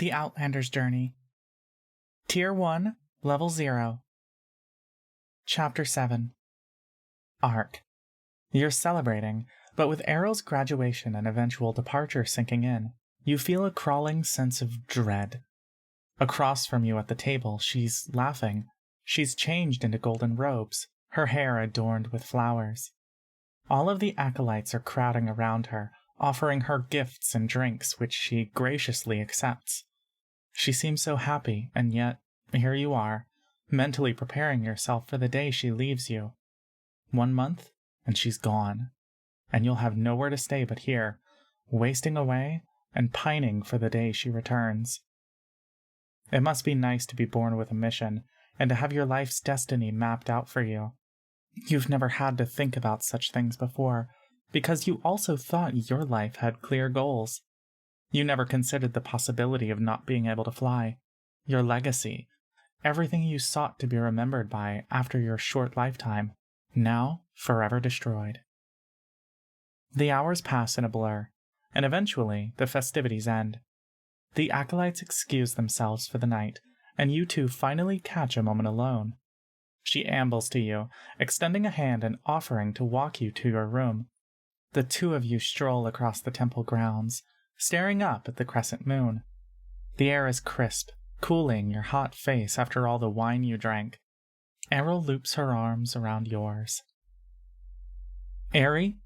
The Outlanders Journey. Tier 1, Level 0. Chapter 7. Arc. You're celebrating, but with Arrow's graduation and eventual departure sinking in, you feel a crawling sense of dread. Across from you at the table, she's laughing. She's changed into golden robes, her hair adorned with flowers. All of the acolytes are crowding around her, offering her gifts and drinks, which she graciously accepts. She seems so happy, and yet, here you are, mentally preparing yourself for the day she leaves you. 1 month, and she's gone. And you'll have nowhere to stay but here, wasting away and pining for the day she returns. It must be nice to be born with a mission, and to have your life's destiny mapped out for you. You've never had to think about such things before, because you also thought your life had clear goals. You never considered the possibility of not being able to fly, your legacy, everything you sought to be remembered by after your short lifetime, now forever destroyed. The hours pass in a blur, and eventually the festivities end. The acolytes excuse themselves for the night, and you two finally catch a moment alone. She ambles to you, extending a hand and offering to walk you to your room. The two of you stroll across the temple grounds, staring up at the crescent moon. The air is crisp, cooling your hot face after all the wine you drank. Errol loops her arms around yours. "Airy?"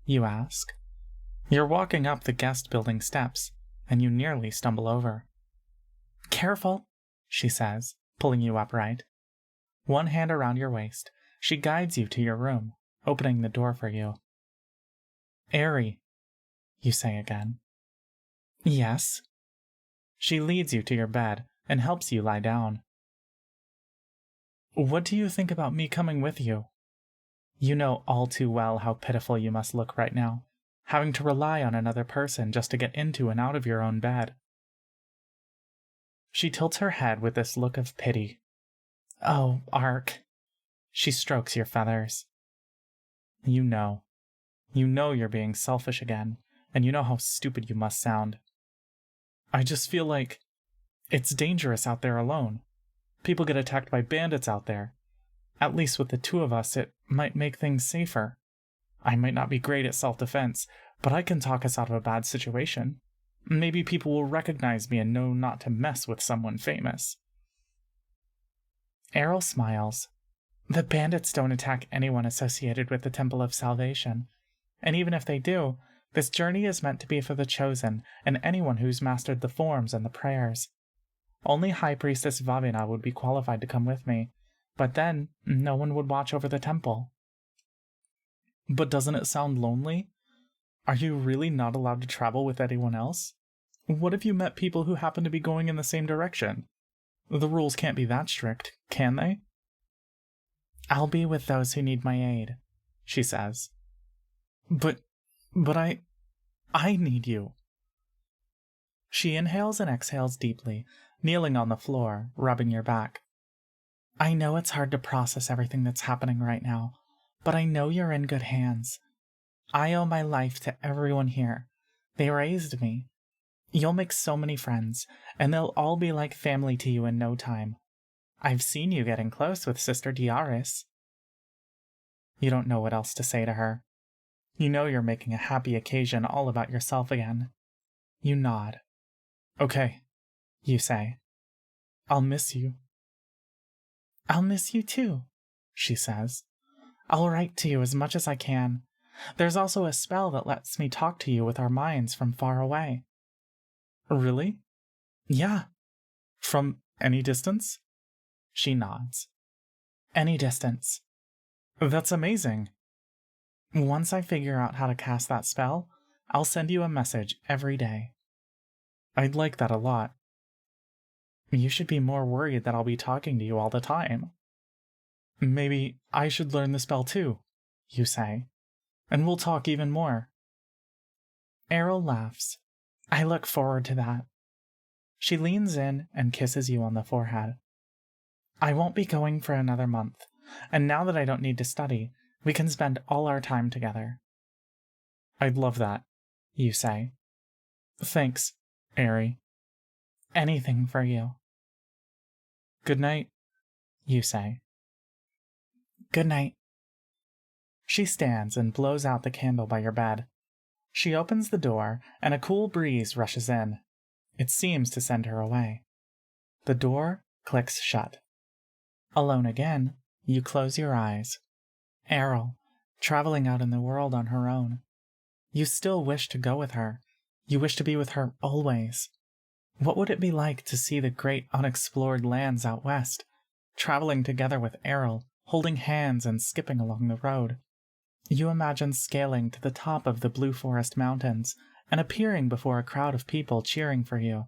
you ask. You're walking up the guest building steps, and you nearly stumble over. "Careful," she says, pulling you upright. One hand around your waist, she guides you to your room, opening the door for you. "Airy," you say again. "Yes." She leads you to your bed and helps you lie down. "What do you think about me coming with you? You know all too well how pitiful you must look right now, having to rely on another person just to get into and out of your own bed." She tilts her head with this look of pity. "Oh, Ark." She strokes your feathers. You know you're being selfish again, and you know how stupid you must sound. "I just feel like it's dangerous out there alone. People get attacked by bandits out there. At least with the two of us, it might make things safer. I might not be great at self-defense, but I can talk us out of a bad situation. Maybe people will recognize me and know not to mess with someone famous." Errol smiles. "The bandits don't attack anyone associated with the Temple of Salvation. And even if they do, this journey is meant to be for the chosen and anyone who's mastered the forms and the prayers. Only High Priestess Vavina would be qualified to come with me, but then no one would watch over the temple." "But doesn't it sound lonely? Are you really not allowed to travel with anyone else? What if you met people who happen to be going in the same direction? The rules can't be that strict, can they?" "I'll be with those who need my aid," she says. But I need you." She inhales and exhales deeply, kneeling on the floor, rubbing your back. "I know it's hard to process everything that's happening right now, but I know you're in good hands. I owe my life to everyone here. They raised me. You'll make so many friends, and they'll all be like family to you in no time. I've seen you getting close with Sister Diaris." You don't know what else to say to her. You know you're making a happy occasion all about yourself again. You nod. "Okay," you say. "I'll miss you." "I'll miss you too," she says. "I'll write to you as much as I can. There's also a spell that lets me talk to you with our minds from far away." "Really?" "Yeah." "From any distance?" She nods. "Any distance." "That's amazing." "Once I figure out how to cast that spell, I'll send you a message every day." "I'd like that a lot." "You should be more worried that I'll be talking to you all the time." "Maybe I should learn the spell too," you say, "and we'll talk even more." Errol laughs. "I look forward to that." She leans in and kisses you on the forehead. "I won't be going for another month, and now that I don't need to study, we can spend all our time together." "I'd love that," you say. "Thanks, Airy." anything for you. Good night, you say. Good night. She stands and blows out the candle by your bed. She opens the door, and a cool breeze rushes in. It seems to send her away. The door clicks shut. Alone again, you close your eyes. Errol, traveling out in the world on her own. You still wish to go with her. You wish to be with her always. What would it be like to see the great unexplored lands out west, traveling together with Errol, holding hands and skipping along the road? You imagine scaling to the top of the Blue Forest Mountains and appearing before a crowd of people cheering for you,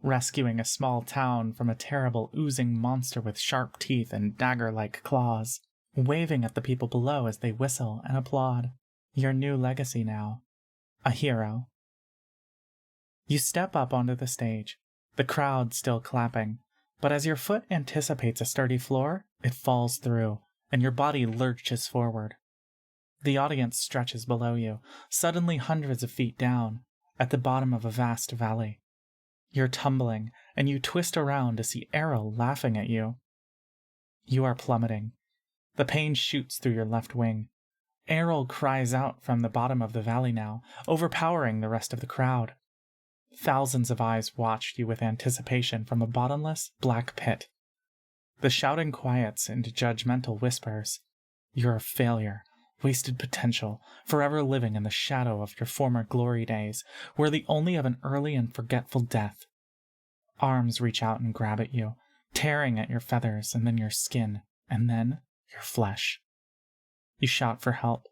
rescuing a small town from a terrible oozing monster with sharp teeth and dagger-like claws, waving at the people below as they whistle and applaud. Your new legacy now. A hero. You step up onto the stage, the crowd still clapping, but as your foot anticipates a sturdy floor, it falls through, and your body lurches forward. The audience stretches below you, suddenly hundreds of feet down, at the bottom of a vast valley. You're tumbling, and you twist around to see Errol laughing at you. You are plummeting. The pain shoots through your left wing. Errol cries out from the bottom of the valley now, overpowering the rest of the crowd. Thousands of eyes watched you with anticipation from a bottomless, black pit. The shouting quiets into judgmental whispers. You're a failure. Wasted potential, forever living in the shadow of your former glory days, worthy only of an early and forgetful death. Arms reach out and grab at you, tearing at your feathers and then your skin, and then your flesh. You shout for help.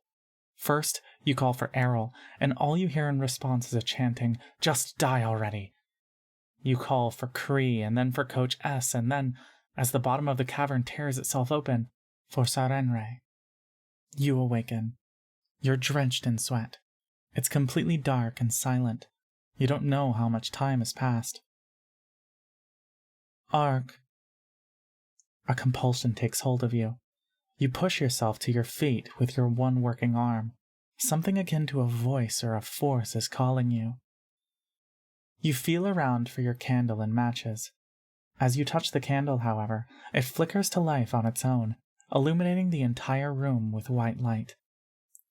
First, you call for Errol, and all you hear in response is a chanting, "Just die already!" You call for Cree, and then for Coach S, and then, as the bottom of the cavern tears itself open, for Sarenrae. You awaken. You're drenched in sweat. It's completely dark and silent. You don't know how much time has passed. Ark. A compulsion takes hold of you. You push yourself to your feet with your one working arm. Something akin to a voice or a force is calling you. You feel around for your candle and matches. As you touch the candle, however, it flickers to life on its own, illuminating the entire room with white light.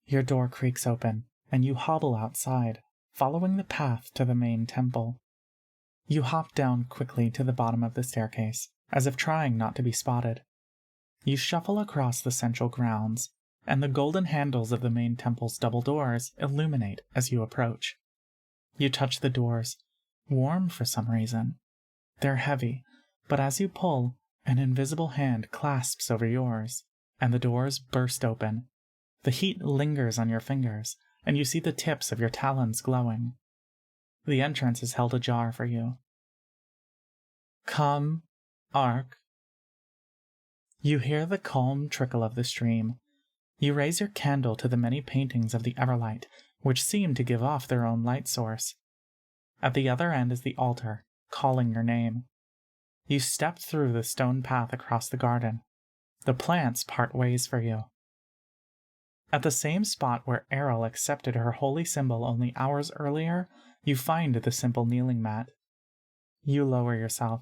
Your door creaks open, and you hobble outside, following the path to the main temple. You hop down quickly to the bottom of the staircase, as if trying not to be spotted. You shuffle across the central grounds, and the golden handles of the main temple's double doors illuminate as you approach. You touch the doors, warm for some reason. They're heavy, but as you pull, an invisible hand clasps over yours, and the doors burst open. The heat lingers on your fingers, and you see the tips of your talons glowing. The entrance is held ajar for you. Come, Ark. You hear the calm trickle of the stream. You raise your candle to the many paintings of the Everlight, which seem to give off their own light source. At the other end is the altar, calling your name. You step through the stone path across the garden. The plants part ways for you. At the same spot where Errol accepted her holy symbol only hours earlier, you find the simple kneeling mat. You lower yourself.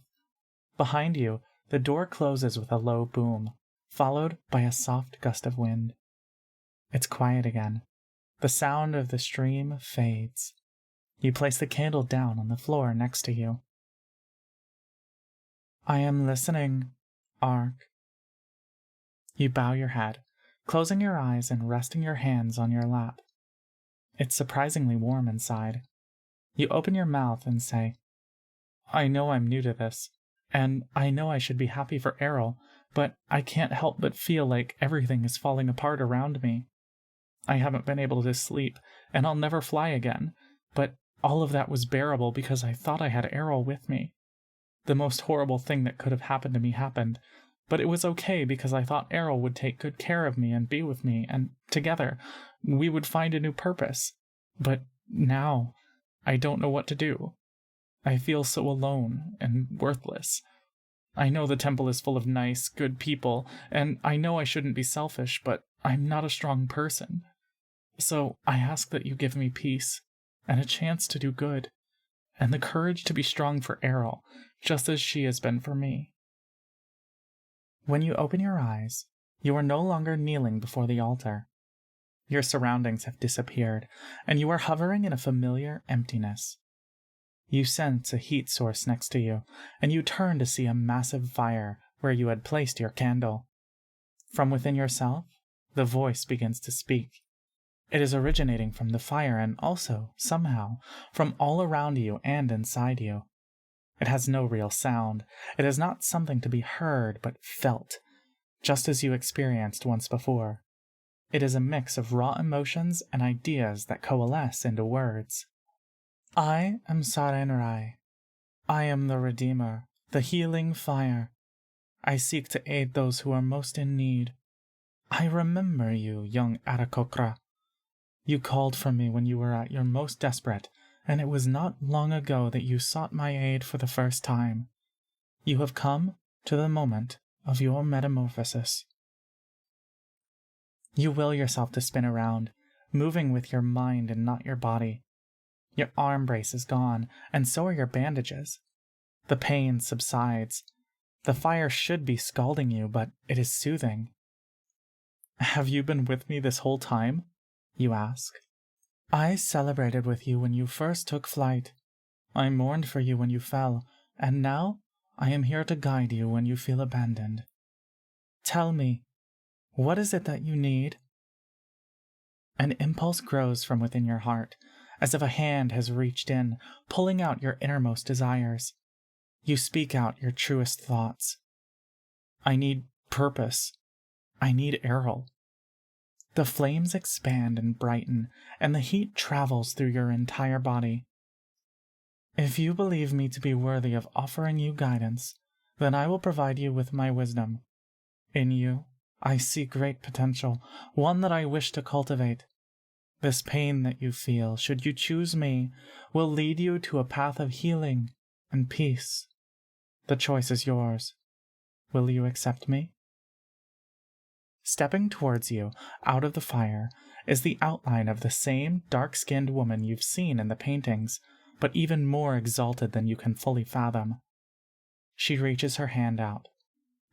Behind you, the door closes with a low boom, followed by a soft gust of wind. It's quiet again. The sound of the stream fades. You place the candle down on the floor next to you. I am listening, Ark. You bow your head, closing your eyes and resting your hands on your lap. It's surprisingly warm inside. You open your mouth and say, I know I'm new to this, and I know I should be happy for Errol, but I can't help but feel like everything is falling apart around me. I haven't been able to sleep, and I'll never fly again, but all of that was bearable because I thought I had Errol with me. The most horrible thing that could have happened to me happened, but it was okay because I thought Errol would take good care of me and be with me, and together we would find a new purpose. But now, I don't know what to do. I feel so alone and worthless. I know the temple is full of nice, good people, and I know I shouldn't be selfish, but I'm not a strong person. So I ask that you give me peace, and a chance to do good, and the courage to be strong for Errol, just as she has been for me. When you open your eyes, you are no longer kneeling before the altar. Your surroundings have disappeared, and you are hovering in a familiar emptiness. You sense a heat source next to you, and you turn to see a massive fire where you had placed your candle. From within yourself, the voice begins to speak. It is originating from the fire and also, somehow, from all around you and inside you. It has no real sound. It is not something to be heard, but felt, just as you experienced once before. It is a mix of raw emotions and ideas that coalesce into words. I am Sarenrai. I am the Redeemer, the healing fire. I seek to aid those who are most in need. I remember you, young Arakokra. You called for me when you were at your most desperate, and it was not long ago that you sought my aid for the first time. You have come to the moment of your metamorphosis. You will yourself to spin around, moving with your mind and not your body. Your arm brace is gone, and so are your bandages. The pain subsides. The fire should be scalding you, but it is soothing. Have you been with me this whole time? You ask. I celebrated with you when you first took flight. I mourned for you when you fell, and now I am here to guide you when you feel abandoned. Tell me, what is it that you need? An impulse grows from within your heart, as if a hand has reached in, pulling out your innermost desires. You speak out your truest thoughts. I need purpose. I need Errol. The flames expand and brighten, and the heat travels through your entire body. If you believe me to be worthy of offering you guidance, then I will provide you with my wisdom. In you, I see great potential, one that I wish to cultivate. This pain that you feel, should you choose me, will lead you to a path of healing and peace. The choice is yours. Will you accept me? Stepping towards you, out of the fire, is the outline of the same dark-skinned woman you've seen in the paintings, but even more exalted than you can fully fathom. She reaches her hand out.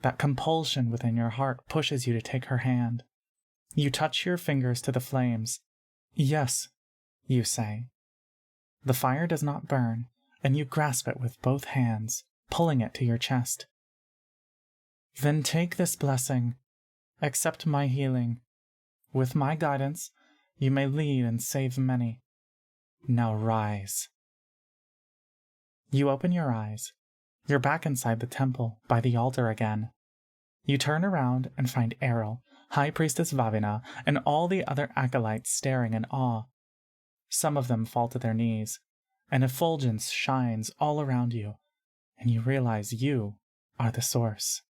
That compulsion within your heart pushes you to take her hand. You touch your fingers to the flames. Yes, you say. The fire does not burn, and you grasp it with both hands, pulling it to your chest. Then take this blessing. Accept my healing. With my guidance, you may lead and save many. Now rise. You open your eyes. You're back inside the temple, by the altar again. You turn around and find Errol, High Priestess Vavina, and all the other acolytes staring in awe. Some of them fall to their knees. An effulgence shines all around you, and you realize you are the source.